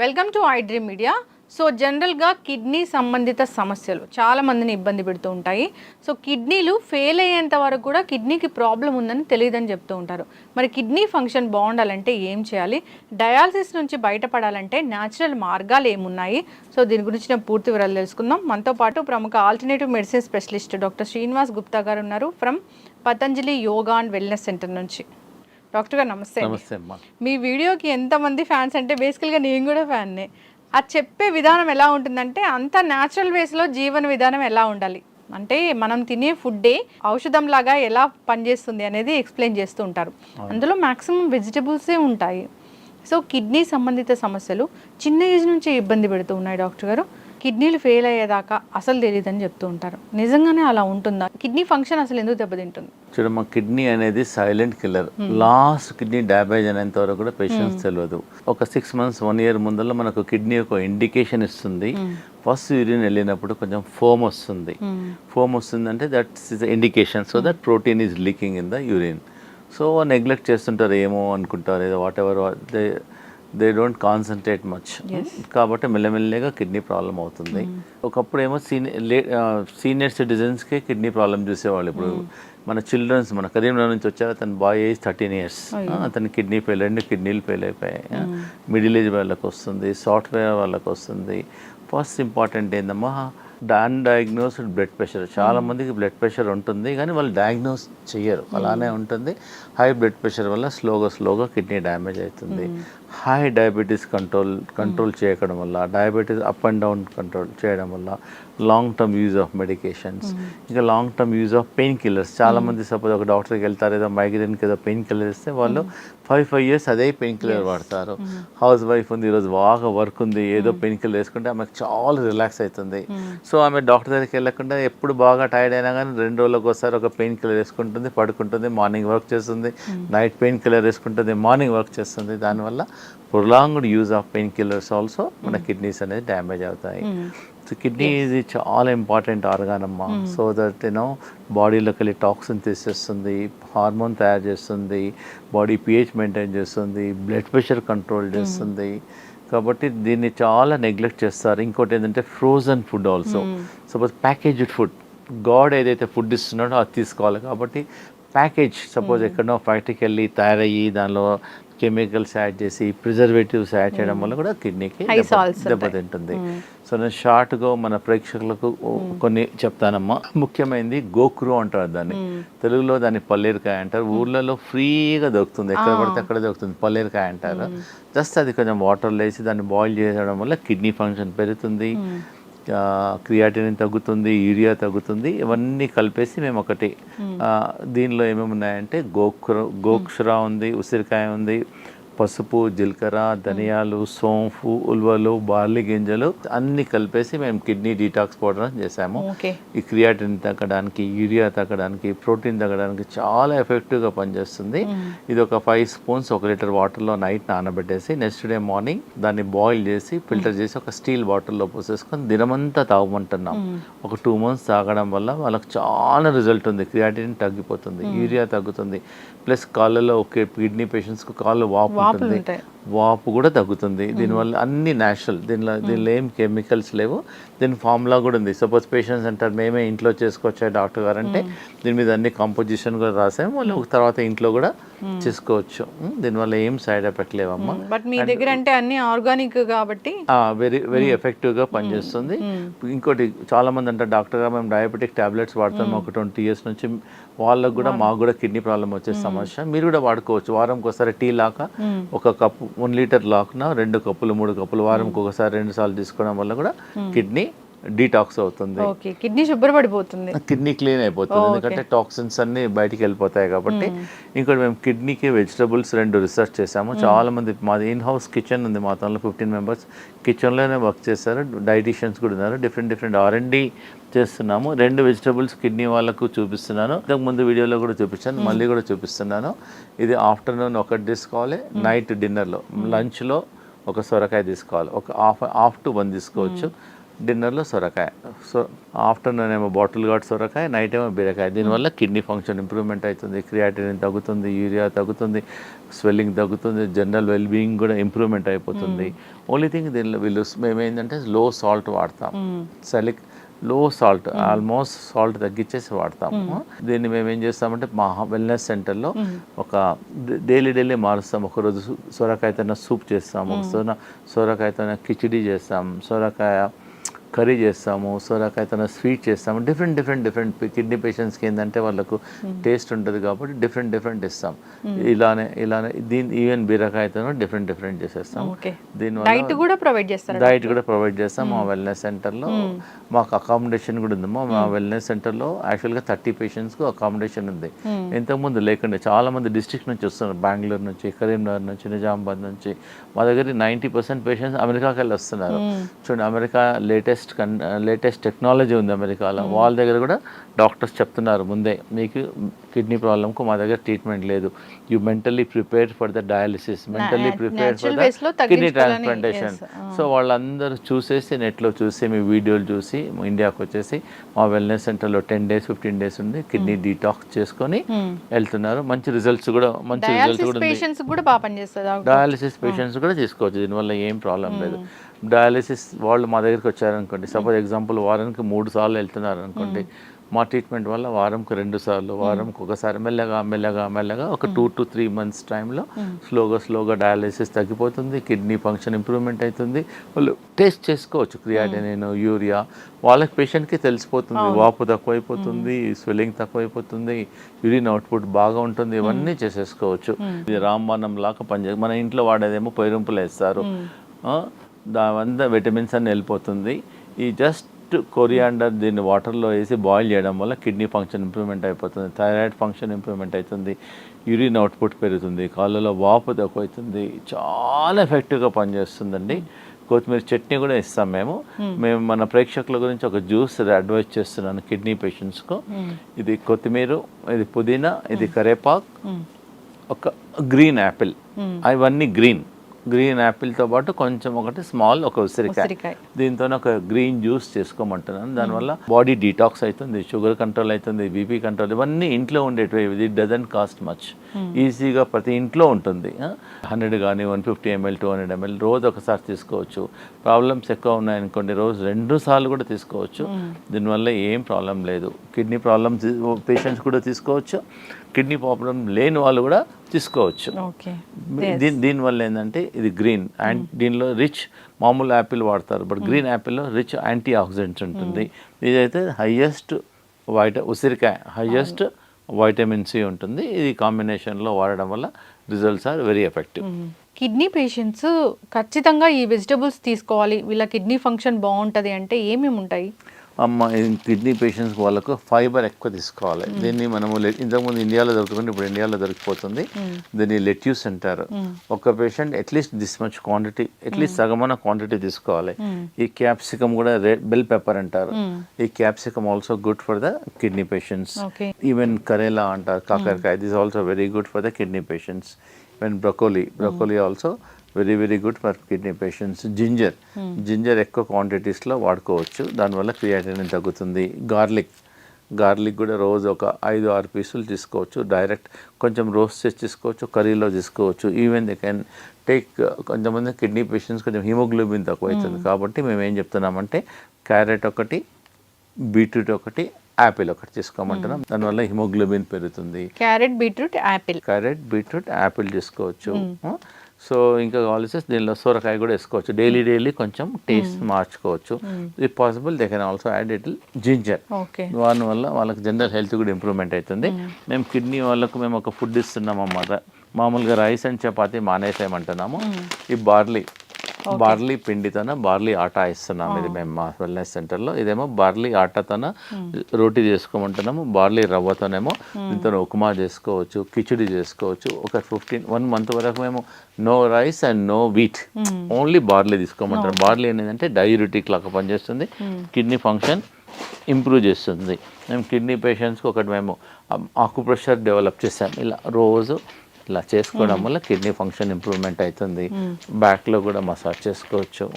Welcome to I dream media. So జనరల్గా kidney సంబంధిత సమస్యలు చాలా మందిని ఇబ్బంది పెడుతూ ఉంటాయి. సో కిడ్నీలు ఫెయిల్ అయ్యేంత వరకు కూడా కిడ్నీకి ప్రాబ్లం ఉందని తెలియదని చెప్తూ ఉంటారు. మరి కిడ్నీ ఫంక్షన్ బాగుండాలంటే ఏం చేయాలి, డయాలసిస్ నుంచి బయటపడాలంటే న్యాచురల్ మార్గాలు ఏమున్నాయి? సో దీని గురించి నేను పూర్తి వివరాలు తెలుసుకుందాం. మనతో పాటు ప్రముఖ alternative medicine specialist doctor Srinivas Gupta గారు ఉన్నారు from Patanjali yoga and wellness centre నుంచి. డాక్టర్ గారు నమస్తే. నమస్తే అమ్మా. మీ వీడియోకి ఎంతమంది ఫ్యాన్స్ అంటే బేసికల్గా నేను కూడా ఫ్యాన్నే. అది చెప్పే విధానం ఎలా ఉంటుందంటే అంత న్యాచురల్ వేస్లో జీవన విధానం ఎలా ఉండాలి అంటే మనం తినే ఫుడ్డే ఔషధం లాగా ఎలా పనిచేస్తుంది అనేది ఎక్స్ప్లెయిన్ చేస్తూ ఉంటారు. అందులో మ్యాక్సిమం వెజిటబుల్సే ఉంటాయి. సో కిడ్నీ సంబంధిత సమస్యలు చిన్న ఏజ్ నుంచే ఇబ్బంది పెడుతూ ఉన్నాయి డాక్టర్ గారు. కిడ్నీలు ఫెయిల్ అయ్యేదాకా అసలు తెలియదని చెప్తూ ఉంటారు. నిజంగానే అలా ఉంటుందా? కిడ్నీ ఫంక్షన్ అసలు ఎందుకు దెబ్బతింటుంది? చూడమ్మా, కిడ్నీ అనేది silent killer. Last kidney damage అనేంత వరకు కూడా పేషెంట్స్ తెలియదు. ఒక 6 months 1 year ముందర మనకు కిడ్నీ ఒక ఇండికేషన్ ఇస్తుంది. ఫస్ట్ యూరిన్ వెళ్ళినప్పుడు కొంచెం ఫోమ్ వస్తుంది. ఫోమ్ వస్తుందంటే that's is indication. So that protein is leaking in the urine. So neglect చేస్తుంటారు, ఏమో అనుకుంటారు, ఏదో what ever they don't concentrate much. కాబట్టి మెల్లమెల్లగా కిడ్నీ ప్రాబ్లం అవుతుంది. ఒకప్పుడు ఏమో సీనియర్ సిటిజన్స్కే కిడ్నీ ప్రాబ్లం చూసేవాళ్ళు. ఇప్పుడు మన చిల్డ్రన్స్, మన కరీంనగర్ నుంచి వచ్చారు, అతని బాయ్ ఏజ్ 13 years, అతని కిడ్నీ ఫెయిల్, 2 కిడ్నీలు ఫెయిల్ అయిపోయాయి. మిడిల్ ఏజ్ వాళ్ళకి వస్తుంది, సాఫ్ట్వేర్ వాళ్ళకి వస్తుంది. ఫస్ట్ ఇంపార్టెంట్ ఏందమ్మా, అన్డయాగ్నోస్డ్ బ్లడ్ ప్రెషర్. చాలా మందికి బ్లడ్ ప్రెషర్ ఉంటుంది కానీ వాళ్ళు డయాగ్నోస్ చేయరు, అలానే ఉంటుంది. హై బ్లడ్ ప్రెషర్ వల్ల స్లోగా కిడ్నీ డ్యామేజ్ అవుతుంది. హై డయాబెటీస్ కంట్రోల్ చేయడం వల్ల, diabetes up and down control చేయడం వల్ల, long term use of medications, ఇంకా long term use of pain killers. చాలామంది సపోజ్ ఒక డాక్టర్కి వెళ్తారు, ఏదో మైగ్రేన్కి ఏదో పెయిన్ కిల్లర్ ఇస్తే వాళ్ళు 5 years అదే పెయిన్ కిల్లర్ వాడతారు. హౌస్ వైఫ్ ఉంది, ఈరోజు బాగా వర్క్ ఉంది, ఏదో పెయిన్ కిల్లర్ వేసుకుంటే ఆమెకు చాలా రిలాక్స్ అవుతుంది. సో ఆమె డాక్టర్ దగ్గరికి వెళ్ళకుండా ఎప్పుడు బాగా టైర్డ్ అయినా కానీ 2 రోజులకు ఒకసారి ఒక పెయిన్ కిల్లర్ వేసుకుంటుంది, పడుకుంటుంది, మార్నింగ్ వర్క్ చేస్తుంది, నైట్ పెయిన్ కిల్లర్ వేసుకుంటుంది, మార్నింగ్ వర్క్ చేస్తుంది. దానివల్ల prolonged use of pain killers also మన కిడ్నీస్ అనేది డ్యామేజ్ అవుతాయి. సో కిడ్నీ ఇది చాలా ఇంపార్టెంట్ ఆర్గాన్ అమ్మా. సో దట్ బాడీలోకి వెళ్ళి టాక్సిన్ తీసేస్తుంది, హార్మోన్ తయారు చేస్తుంది, బాడీ pH మెయింటైన్ చేస్తుంది, బ్లడ్ ప్రెషర్ కంట్రోల్ చేస్తుంది. కాబట్టి దీన్ని చాలా నెగ్లెక్ట్ చేస్తారు. ఇంకోటి ఏంటంటే frozen food also. Suppose packaged food, God ఏదైతే ఫుడ్ ఇస్తున్నాడో అది తీసుకోవాలి. కాబట్టి ప్యాకేజ్, సపోజ్ ఎక్కడో ఫ్యాక్టరీకి వెళ్ళి తయారయ్యి దానిలో కెమికల్స్ యాడ్ చేసి ప్రిజర్వేటివ్స్ యాడ్ చేయడం వల్ల కూడా కిడ్నీకి దెబ్బతింటుంది. సో నేను షార్ట్గా మన ప్రేక్షకులకు కొన్ని చెప్తానమ్మా. ముఖ్యమైనది గోక్రు అంటారు దాన్ని, తెలుగులో దాన్ని పల్లేరుకాయ అంటారు. ఊర్లలో ఫ్రీగా దొరుకుతుంది, ఎక్కడ పడితే అక్కడ దొరుకుతుంది, పల్లేరుకాయ అంటారు. జస్ట్ అది కొంచెం వాటర్లో వేసి దాన్ని బాయిల్ చేయడం వల్ల కిడ్నీ ఫంక్షన్ పెరుగుతుంది, క్రియాటినిన్ తగ్గుతుంది, యూరియా తగ్గుతుంది. ఇవన్నీ కలిపేసి మేము ఒకటి దీనిలో ఏమేమి ఉన్నాయంటే గోక్షుర ఉంది, ఉసిరికాయ ఉంది, పసుపు, జీలకర్ర, ధనియాలు, సోంపు, ఉల్వలు, బార్లీ గింజలు అన్ని కలిపేసి మేము కిడ్నీ డీటాక్స్ పౌడర్ చేసాము. ఈ క్రియాటిన్ తగ్గడానికి, యూరియా తగ్గడానికి, ప్రోటీన్ తగ్గడానికి చాలా ఎఫెక్టివ్గా పనిచేస్తుంది. ఇది ఒక 5 spoons 1 liter వాటర్లో నైట్ నానబెట్టేసి నెక్స్ట్ డే మార్నింగ్ దాన్ని బాయిల్ చేసి ఫిల్టర్ చేసి ఒక స్టీల్ బాటిల్లో పోసేసుకొని దినమంతా తాగమంటున్నాం. ఒక 2 months తాగడం వల్ల వాళ్ళకి చాలా రిజల్ట్ ఉంది. క్రియాటిన్ తగ్గిపోతుంది, యూరియా తగ్గుతుంది, ప్లస్ కాళ్ళలో ఒక కిడ్నీ పేషెంట్స్కి కాళ్ళు వాపు కూడా తగ్గుతుంది. దీనివల్ల అన్ని న్యాచురల్, దీనిలో ఏం కెమికల్స్ లేవు. దీని ఫార్ములా కూడా ఉంది. సపోజ్ పేషెంట్స్ అంటారు మేమే ఇంట్లో చేసుకోవచ్చా డాక్టర్ గారు అంటే, దీని మీద అన్ని కంపోజిషన్ కూడా రాసాము, వాళ్ళు తర్వాత ఇంట్లో కూడా చేసుకోవచ్చు. దీనివల్ల ఏం సైడ్ ఎఫెక్ట్ లేవమ్మా. బట్ మీ దగ్గర అంటే అన్ని ఆర్గానిక్ కాబట్టి వెరీ ఎఫెక్టివ్గా పనిచేస్తుంది. ఇంకోటి చాలా మంది అంటారు డాక్టర్ గారు మేము డయాబెటిక్ టాబ్లెట్స్ వాడతాము ఒక 20 years నుంచి, వాళ్ళకు కూడా మాకు కూడా కిడ్నీ ప్రాబ్లం వచ్చే సమస్య. మీరు కూడా వాడుకోవచ్చు. వారంకి ఒకసారి టీ లాగా 1 cup 1 liter లాక్న 2 కప్పులు 3 కప్పులు వారంకి ఒకసారి 2 సార్లు తీసుకోవడం వల్ల కూడా కిడ్నీ డీటాక్స్ అవుతుంది, కిడ్నీ శుభ్రపడిపోతుంది, కిడ్నీ క్లీన్ అయిపోతుంది. ఎందుకంటే టాక్సిన్స్ అన్ని బయటికి వెళ్ళిపోతాయి కాబట్టి. ఇంకోటి మేము కిడ్నీకి వెజిటబుల్స్ 2 రీసెర్చ్ చేసాము. చాలా మంది మాది ఇన్ హౌస్ కిచెన్ ఉంది, మా తనలో 15 members కిచెన్లోనే వర్క్ చేస్తారు. డైటీషియన్స్ కూడా ఉన్నారు. డిఫరెంట్ R&D చేస్తున్నాము. 2 వెజిటబుల్స్ కిడ్నీ వాళ్ళకు చూపిస్తున్నాను. ఇంతకుముందు వీడియోలో కూడా చూపించాను, మళ్ళీ కూడా చూపిస్తున్నాను. ఇది ఆఫ్టర్నూన్ ఒకటి తీసుకోవాలి, నైట్ డిన్నర్లో లంచ్లో ఒక సొరకాయ తీసుకోవాలి, ఒక హాఫ్ to 1 తీసుకోవచ్చు. డిన్నర్లో సొరకాయ. సో ఆఫ్టర్నూన్ ఏమో బాటిల్ గార్డ్ సొరకాయ, నైట్ ఏమో బీరకాయ. దీనివల్ల కిడ్నీ ఫంక్షన్ ఇంప్రూవ్మెంట్ అవుతుంది, క్రియాటినిన్ తగ్గుతుంది, యూరియా తగ్గుతుంది, స్వెల్లింగ్ తగ్గుతుంది, జనరల్ వెల్బీయింగ్ కూడా ఇంప్రూవ్మెంట్ అయిపోతుంది. ఓన్లీ థింగ్ దీనిలో మేము ఏంటంటే లో సాల్ట్ వాడతాం. సలిక్ లో సాల్ట్, ఆల్మోస్ట్ సాల్ట్ తగ్గించేసి వాడతాము. దీన్ని మేము ఏం చేస్తామంటే మా వెల్నెస్ సెంటర్లో ఒక డైలీ మారుస్తాం. ఒకరోజు సొరకాయతో సూప్ చేస్తాము, సొరకాయతో కిచిడి చేస్తాము, సొరకాయ కర్రీ చేస్తాము, సొరకాయతో స్వీట్ చేస్తాము. డిఫరెంట్ కిడ్నీ పేషెంట్స్కి ఏంటంటే వాళ్ళకు టేస్ట్ ఉంటుంది కాబట్టి డిఫరెంట్ ఇస్తాం. ఇలానే ఈవెన్ బీరకాయతో డిఫరెంట్ చేసేస్తాము. దీనివల్ల డైట్ కూడా ప్రొవైడ్ చేస్తాం మా వెల్నెస్ సెంటర్లో. మాకు అకామిడేషన్ కూడా ఉంది. మా వెల్నెస్ సెంటర్లో యాక్చువల్గా 30 పేషెంట్స్కు అకామిడేషన్ ఉంది. ఇంతకుముందు లేకుండా చాలా మంది డిస్ట్రిక్ట్ నుంచి వస్తున్నారు, బెంగళూరు నుంచి, కరీంనగర్ నుంచి, నిజామాబాద్ నుంచి. మా దగ్గర 90% పేషెంట్స్ అమెరికాకి వెళ్ళి వస్తున్నారు. చూడండి, అమెరికా లేటెస్ట్ టెక్నాలజీ ఉంది అమెరికాలో. వాళ్ళ దగ్గర కూడా డాక్టర్స్ చెప్తున్నారు ముందే, మీకు కిడ్నీ ప్రాబ్లంకు మా దగ్గర ట్రీట్మెంట్ లేదు, you mentally prepare for the dialysis, mentally prepare for the kidney transplantation. So వాళ్ళందరూ చూసేసి నెట్లో చూసి మీ వీడియోలు చూసి ఇండియాకి వచ్చేసి మా వెల్నెస్ సెంటర్లో 10 days 15 days ఉంది, కిడ్నీ డీటాక్స్ చేసుకొని వెళ్తున్నారు. మంచి రిజల్ట్స్ కూడా ఉంది. డయాలిసిస్ పేషెంట్స్ కూడా తీసుకోవచ్చు, దీనివల్ల ఏం ప్రాబ్లం లేదు. డయాలిసిస్ వాళ్ళు మా దగ్గరికి వచ్చారనుకోండి, సపోజ్ ఎగ్జాంపుల్ వారానికి 3 సార్లు వెళ్తున్నారు అనుకోండి, మా ట్రీట్మెంట్ వల్ల వారంకి 2 సార్లు, వారంకి ఒకసారి మెల్లగా ఒక 2 to 3 months టైంలో స్లోగా డయాలిసిస్ తగ్గిపోతుంది, కిడ్నీ ఫంక్షన్ ఇంప్రూవ్మెంట్ అవుతుంది. వాళ్ళు టెస్ట్ చేసుకోవచ్చు క్రియాటినిన్, యూరియా. వాళ్ళకి పేషెంట్కి తెలిసిపోతుంది, వాపు తక్కువైపోతుంది, స్వెల్లింగ్ తక్కువైపోతుంది, యూరిన్ అవుట్పుట్ బాగా ఉంటుంది, ఇవన్నీ చేసేసుకోవచ్చు. ఇది రామబాణం లాగా పనిచేస్తుంది. మన ఇంట్లో వాడేదేమో పొయ్యింపులు వేస్తారు, దానివల్ల విటమిన్స్ అన్నీ వెళ్ళిపోతుంది. ఈ జస్ట్ కొరియాండర్ దీన్ని వాటర్లో వేసి బాయిల్ చేయడం వల్ల కిడ్నీ ఫంక్షన్ ఇంప్రూవ్మెంట్ అయిపోతుంది, థైరాయిడ్ ఫంక్షన్ ఇంప్రూవ్మెంట్ అవుతుంది, యూరిన్ అవుట్పుట్ పెరుగుతుంది, కాళ్ళలో వాపు తక్కువవుతుంది. చాలా ఎఫెక్టివ్గా పనిచేస్తుందండి. కొత్తిమీర చట్నీ కూడా ఇస్తాం మేము మన ప్రేక్షకుల గురించి ఒక జ్యూస్ అడ్వైజ్ చేస్తున్నాను కిడ్నీ పేషెంట్స్కు. ఇది కొత్తిమీర, ఇది పుదీనా, ఇది కరేపాక్, ఒక గ్రీన్ యాపిల్. అవన్నీ గ్రీన్ యాపిల్తో పాటు కొంచెం ఒకటి స్మాల్ ఒక ఉసిరికాయ. దీంతో ఒక గ్రీన్ జ్యూస్ చేసుకోమంటున్నాను. దానివల్ల బాడీ డీటాక్స్ అవుతుంది, షుగర్ కంట్రోల్ అవుతుంది, బీపీ కంట్రోల్, ఇవన్నీ ఇంట్లో ఉండేటివి. ఇది డజంట్ కాస్ట్ మచ్, ఈజీగా ప్రతి ఇంట్లో ఉంటుంది. 100 కానీ 150 ml 200 ml రోజు ఒకసారి తీసుకోవచ్చు. ప్రాబ్లమ్స్ ఎక్కువ ఉన్నాయనుకోండి, రోజు 2 సార్లు కూడా తీసుకోవచ్చు. దీనివల్ల ఏం ప్రాబ్లం లేదు. కిడ్నీ ప్రాబ్లమ్స్ పేషెంట్స్ కూడా తీసుకోవచ్చు, కిడ్నీ ప్రాబ్లం లేని వాళ్ళు కూడా తీసుకోవచ్చు. దీనివల్ల ఏంటంటే ఇది గ్రీన్ అండ్ దీనిలో రిచ్, మామూలు యాపిల్ వాడతారు బట్ గ్రీన్ యాపిల్లో రిచ్ యాంటీ ఆక్సిడెంట్స్ ఉంటుంది. ఇదైతే హైయెస్ట్ ఉసిరికాయ హైయెస్ట్ వైటమిన్ సి ఉంటుంది. ఇది కాంబినేషన్లో వాడడం వల్ల results are very effective. Kidney patients ఖచ్చితంగా ఈ వెజిటబుల్స్ తీసుకోవాలి, వీళ్ళ కిడ్నీ ఫంక్షన్ బాగుంటుంది అంటే ఏమేమి ఉంటాయి? కిడ్నీ పేషెంట్స్ వాళ్ళకు ఫైబర్ ఎక్కువ తీసుకోవాలి. దీన్ని మనము ఇంతకుముందు ఇండియాలో దొరుకుతుంది, ఇప్పుడు ఇండియాలో దొరికిపోతుంది. దీన్ని లెట్యూస్ అంటారు. ఒక patient at least this much quantity, at least సగమైన క్వాంటిటీ తీసుకోవాలి. ఈ క్యాప్సికమ్ కూడా బెల్ పెప్పర్ అంటారు. ఈ capsicum also good for the kidney patients. Even కరేలా అంటారు, కాకరకాయ, this also very good for the kidney patients. Even broccoli also very good for kidney patients. Ginger ఎక్కువ క్వాంటిటీస్లో వాడుకోవచ్చు, దానివల్ల క్రియాటినిన్ తగ్గుతుంది. గార్లిక్ కూడా రోజు ఒక 5-6 పీసులు తీసుకోవచ్చు. డైరెక్ట్ కొంచెం రోస్ట్ చేసి తీసుకోవచ్చు, కర్రీలో తీసుకోవచ్చు. ఈవెన్ దే కెన్ టేక్, కొంతమంది కిడ్నీ పేషెంట్స్ కొంచెం హిమోగ్లోబిన్ తక్కువ అవుతుంది కాబట్టి మేము ఏం చెప్తున్నామంటే క్యారెట్ ఒకటి, బీట్రూట్ ఒకటి, యాపిల్ ఒకటి తీసుకోమంటున్నాం. దానివల్ల హిమోగ్లోబిన్ పెరుగుతుంది. క్యారెట్, బీట్రూట్, యాపిల్ తీసుకోవచ్చు. సో ఇంకా కావాల్సి దీనిలో సొరకాయ కూడా వేసుకోవచ్చు. డైలీ కొంచెం టేస్ట్ మార్చుకోవచ్చు. If possible they can also add it ginger. దానివల్ల వాళ్ళకి జనరల్ హెల్త్ కూడా ఇంప్రూవ్మెంట్ అవుతుంది. మేము కిడ్నీ వాళ్ళకు మేము ఒక ఫుడ్ ఇస్తున్నాం అన్నమాట. మామూలుగా రైస్ అండ్ చపాతీ మానేసేయమంటున్నాము. ఈ బార్లీ పిండితోన బార్లీ ఆటా ఇస్తున్నాము. ఇది మేము మా వెల్నెస్ సెంటర్లో. ఇదేమో బార్లీ ఆటాతోన రోటీ చేసుకోమంటున్నాము. బార్లీ రవ్వతోనేమో దీంతో ఉప్మా చేసుకోవచ్చు, కిచిడి చేసుకోవచ్చు. ఒక 1 month వరకు మేము no rice and no wheat, only barley తీసుకోమంటారు. బార్లీ ఏంటంటే డయూరిటిక్ లాగా పనిచేస్తుంది, కిడ్నీ ఫంక్షన్ ఇంప్రూవ్ చేస్తుంది. మేము కిడ్నీ పేషెంట్స్కి ఒకటి మేము ఆకుప్రెషర్ డెవలప్ చేసాం. ఇలా రోజు ఇలా చేసుకోవడం వల్ల కిడ్నీ ఫంక్షన్ ఇంప్రూవ్మెంట్ అవుతుంది. బ్యాక్లో కూడా మసాజ్ చేసుకోవచ్చు.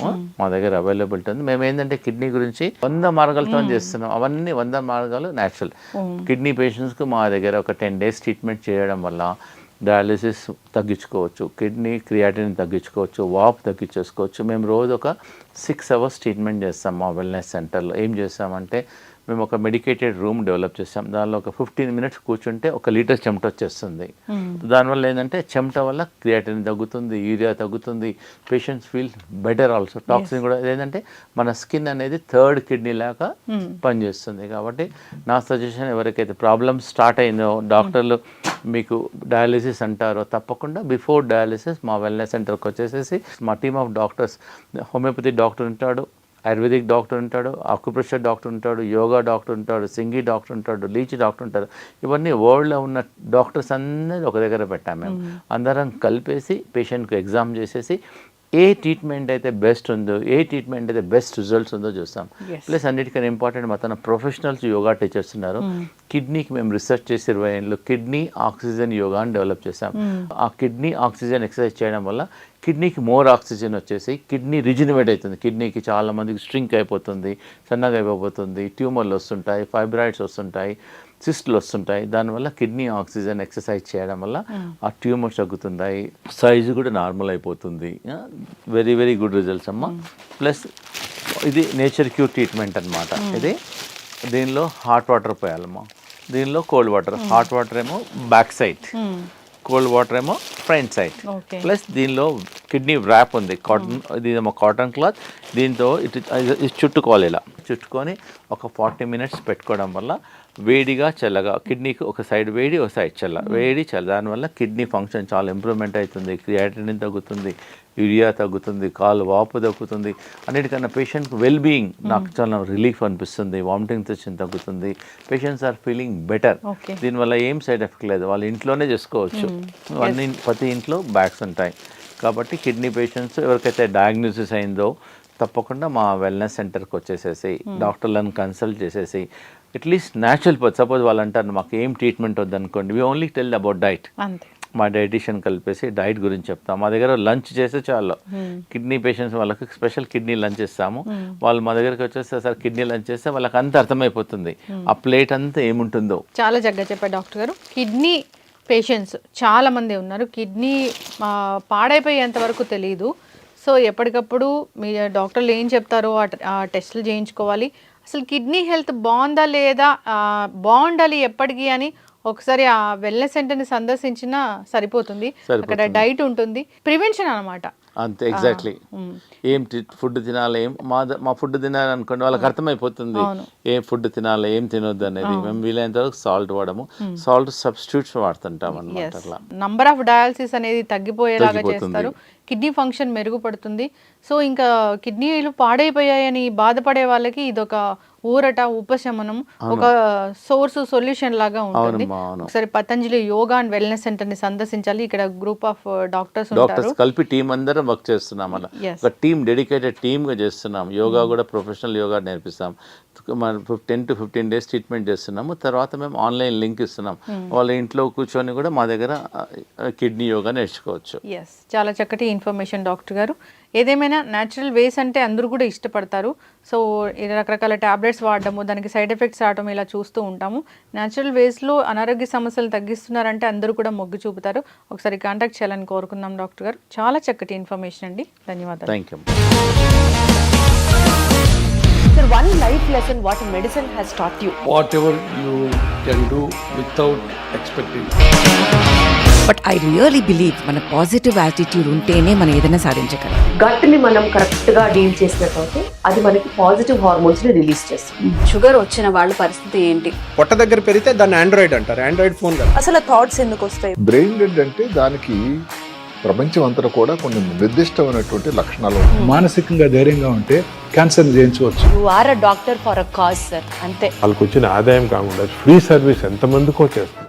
మా దగ్గర అవైలబిలిటీ ఉంది. మేము ఏంటంటే కిడ్నీ గురించి 100 మార్గాలతో చేస్తున్నాం. అవన్నీ 100 మార్గాలు న్యాచురల్. కిడ్నీ పేషెంట్స్కి మా దగ్గర ఒక 10 days ట్రీట్మెంట్ చేయడం వల్ల డయాలిసిస్ తగ్గించుకోవచ్చు, కిడ్నీ క్రియాటిన్ తగ్గించుకోవచ్చు, వాప్ తగ్గించేసుకోవచ్చు. మేము రోజు ఒక 6 hours ట్రీట్మెంట్ చేస్తాం మా వెల్నెస్ సెంటర్లో. ఏం చేస్తామంటే మేము ఒక మెడికేటెడ్ రూమ్ డెవలప్ చేస్తాం. దానిలో ఒక 15 minutes కూర్చుంటే 1 లీటర్ చెమట వచ్చేస్తుంది. దానివల్ల ఏంటంటే చెమట వల్ల క్రియాటిన్ తగ్గుతుంది, యూరియా తగ్గుతుంది, patients feel better also. Toxin కూడా ఏంటంటే మన స్కిన్ అనేది 3rd కిడ్నీ లాగా పనిచేస్తుంది. కాబట్టి నా సజెషన్ ఎవరికైతే ప్రాబ్లమ్ స్టార్ట్ అయిందో డాక్టర్లు మీకు డయాలిసిస్ అంటారో తప్పకుండా బిఫోర్ డయాలిసిస్ మా వెల్నెస్ సెంటర్కి వచ్చేసేసి మా team of doctors, homeopathy doctor ఉంటాడు, ఆయుర్వేదిక్ డాక్టర్ ఉంటాడు, ఆక్యుప్రెషర్ డాక్టర్ ఉంటాడు, యోగా డాక్టర్ ఉంటాడు, సింగి డాక్టర్ ఉంటాడు, లీచి డాక్టర్ ఉంటారు. ఇవన్నీ వరల్డ్లో ఉన్న డాక్టర్స్ అందరూ ఒక దగ్గర పెట్టాము మేము. అందరం కలిపేసి పేషెంట్కి ఎగ్జామ్ చేసేసి ఏ ట్రీట్మెంట్ అయితే బెస్ట్ ఉందో, ఏ ట్రీట్మెంట్ అయితే బెస్ట్ రిజల్ట్స్ ఉందో చూస్తాం. ప్లస్ అన్నిటికన్నా ఇంపార్టెంట్ మా తన ప్రొఫెషనల్స్ యోగా టీచర్స్ ఉన్నారు. కిడ్నీకి మేము రీసెర్చ్ చేసి 20 ఏళ్ళు కిడ్నీ ఆక్సిజన్ యోగా అని డెవలప్ చేసాం. ఆ కిడ్నీ ఆక్సిజన్ ఎక్సర్సైజ్ చేయడం వల్ల కిడ్నీకి మోర్ ఆక్సిజన్ వచ్చేసి కిడ్నీ రిజినవేట్ అవుతుంది. కిడ్నీకి చాలా మందికి స్ట్రింక్ అయిపోతుంది, సన్నగా అయిపోతుంది, ట్యూమర్లు వస్తుంటాయి, ఫైబ్రాయిడ్స్ వస్తుంటాయి, సిస్ట్లు వస్తుంటాయి. దానివల్ల కిడ్నీ ఆక్సిజన్ ఎక్సర్సైజ్ చేయడం వల్ల ఆ ట్యూమర్స్ తగ్గుతుంటాయి, సైజు కూడా నార్మల్ అయిపోతుంది. వెరీ వెరీ గుడ్ రిజల్ట్స్ అమ్మ. ప్లస్ ఇది నేచర్ క్యూర్ ట్రీట్మెంట్ అనమాట. ఇది దీనిలో హాట్ వాటర్ పోయాలమ్మా, దీనిలో కోల్డ్ వాటర్. హాట్ వాటర్ ఏమో బ్యాక్ సైడ్, కోల్డ్ వాటర్ ఏమో ఫ్రంట్ సైడ్. ప్లస్ దీనిలో కిడ్నీ ర్యాప్ ఉంది, కాటన్, ఇదేమో కాటన్ క్లాత్. దీంతో ఇటు చుట్టుకోవాలి, ఇలా చుట్టుకొని ఒక 40 minutes పెట్టుకోవడం వల్ల వేడిగా చల్లగా కిడ్నీకి ఒక సైడ్ వేడి, ఒక సైడ్ చల్ల, వేడి చల్ల. దానివల్ల కిడ్నీ ఫంక్షన్ చాలా ఇంప్రూవ్మెంట్ అవుతుంది, క్రియాటినిన్ తగ్గుతుంది, యూరియా తగ్గుతుంది, కాలు వాపు తగ్గుతుంది. అన్నిటికన్నా పేషెంట్కి వెల్ బీయింగ్ నాకు చాలా రిలీఫ్ అనిపిస్తుంది, వామిటింగ్ సెన్సేషన్ తగ్గుతుంది, పేషెంట్స్ ఆర్ ఫీలింగ్ బెటర్. దీనివల్ల ఏం సైడ్ ఎఫెక్ట్ లేదు, వాళ్ళు ఇంట్లోనే చేసుకోవచ్చు. ప్రతి ఇంట్లో బ్యాగ్స్ ఉంటాయి. కాబట్టి కిడ్నీ పేషెంట్స్ ఎవరికైతే డయాగ్నోసిస్ అయిందో తప్పకుండా మా వెల్నెస్ సెంటర్కి వచ్చేసేసి డాక్టర్లను కన్సల్ట్ చేసేసి అట్లీస్ట్ న్యాచురల్ సపోజ్ వాళ్ళు అంటారు మాకు ఏం ట్రీట్మెంట్ వద్దనుకోండి, we only tell about diet. మా డైటీషియన్ కలిపేసి డైట్ గురించి చెప్తాం. మా దగ్గర లంచ్ చేస్తే చాలు. కిడ్నీ పేషెంట్స్ వాళ్ళకి స్పెషల్ కిడ్నీ లంచ్ ఇస్తాము. వాళ్ళు మా దగ్గరికి వచ్చేస్తే సార్ కిడ్నీ లంచ్ చేస్తే వాళ్ళకి అంత అర్థమైపోతుంది ఆ ప్లేట్ అంతా ఏముంటుందో. చాలా చక్కగా చెప్పారు డాక్టర్ గారు. కిడ్నీ పేషెంట్స్ చాలామంది ఉన్నారు, కిడ్నీ పాడైపోయేంత వరకు తెలియదు. సో ఎప్పటికప్పుడు మీ డాక్టర్లు ఏం చెప్తారో ఆ టెస్టులు చేయించుకోవాలి. అసలు కిడ్నీ హెల్త్ బాగుందా లేదా, బాగుండాలి ఎప్పటికీ అని ఒకసారి ఆ వెల్నెస్ సెంటర్ని సందర్శించినా సరిపోతుంది. అక్కడ డైట్ ఉంటుంది, ప్రివెన్షన్ అనమాట. అంతే, ఎగ్జాక్ట్లీ. ఏం ఫుడ్ తినాలి, ఏం మా ఫుడ్ తినాలి అనుకోండి వాళ్ళకి అర్థమైపోతుంది ఏం ఫుడ్ తినాలి, ఏం తినొద్దు అనేది. మేము వీలైనంత వరకు సాల్ట్ వాడము, సాల్ట్ సబ్స్టిట్యూట్స్ వాడుతుంటాం అన్నమాట. అట్లా నంబర్ ఆఫ్ డయాలసిస్ అనేది తగ్గిపోయేలాగా చేస్తారు, కిడ్నీ ఫంక్షన్ మెరుగుపడుతుంది. సో ఇంకా కిడ్నీలు పాడైపోయాయని బాధపడే వాళ్ళకి ఇదొక ఊరట, ఉపశమనం, ఒక సొల్యూషన్ లాగా ఉంటుంది. ఒకసారి Patanjali yoga and wellness centre ని సందర్శించాలి. ఇక్కడ గ్రూప్ ఆఫ్ డాక్టర్స్ కలిపి టీం అందరం వర్క్ చేస్తున్నాం. అలా ఒక టీం, డెడికేటెడ్ టీమ్ గా చేస్తున్నాం. యోగా కూడా ప్రొఫెషనల్ యోగా నేర్పిస్తాం. 10 to 15 days ట్రీట్మెంట్ చేస్తున్నాము. తర్వాత మేము ఆన్లైన్ లింక్ ఇస్తున్నాం, వాళ్ళ ఇంట్లో కూర్చొని కూడా మా దగ్గర కిడ్నీ యోగా నేర్చుకోవచ్చు. చాలా చక్కటి ఇన్ఫర్మేషన్ డాక్టర్ గారు. ఏదేమైనా న్యాచురల్ వేస్ అంటే అందరూ కూడా ఇష్టపడతారు. సో రకరకాల ట్యాబ్లెట్స్ వాడడము, దానికి సైడ్ ఎఫెక్ట్స్ రావడం ఇలా చూస్తూ ఉంటాము. న్యాచురల్ వేస్లో అనారోగ్య సమస్యలు తగ్గిస్తున్నారంటే అందరూ కూడా మొగ్గు చూపుతారు. ఒకసారి కాంటాక్ట్ చేయాలని కోరుకుందాం డాక్టర్ గారు. చాలా చక్కటి ఇన్ఫర్మేషన్ అండి, ధన్యవాదాలు. Thank you. Sir, one life lesson what medicine has taught you. Whatever you can do without expecting. But I really believe మన పాజిటివ్ యాటిట్యూడ్ ఉంటేనే మనం ఏదైనా సాధించగలం. గట్ని మనం కరెక్ట్గా డీల్ చేసినట్లయితే అది మనకి పాజిటివ్ హార్మోన్స్ ని రిలీజ్ చేస్తుంది. షుగర్ వచ్చిన వాళ్ళ పరిస్థితి ఏంటి? పొట్ట దగ్గర పెరిగితే దాన్ని ఆండ్రాయిడ్ అంటారు, ఆండ్రాయిడ్ ఫోన్ కదా. అసలు థాట్స్ ఎందుకు వస్తాయి? బ్రెయిన్ డెడ్ అంటే దానికి ప్రపంచం అంతా కూడా కొన్ని నిర్దిష్టమైనటువంటి లక్షణాలు. మానసికంగా ధైర్యంగా ఉంటే క్యాన్సర్ జయించవచ్చు. You are a doctor for a cause sir, అంతే. వాళ్ళకి వచ్చిన ఆదాయం కాకుండా ఫ్రీ సర్వీస్ ఎంతమందికో చేస్తారు.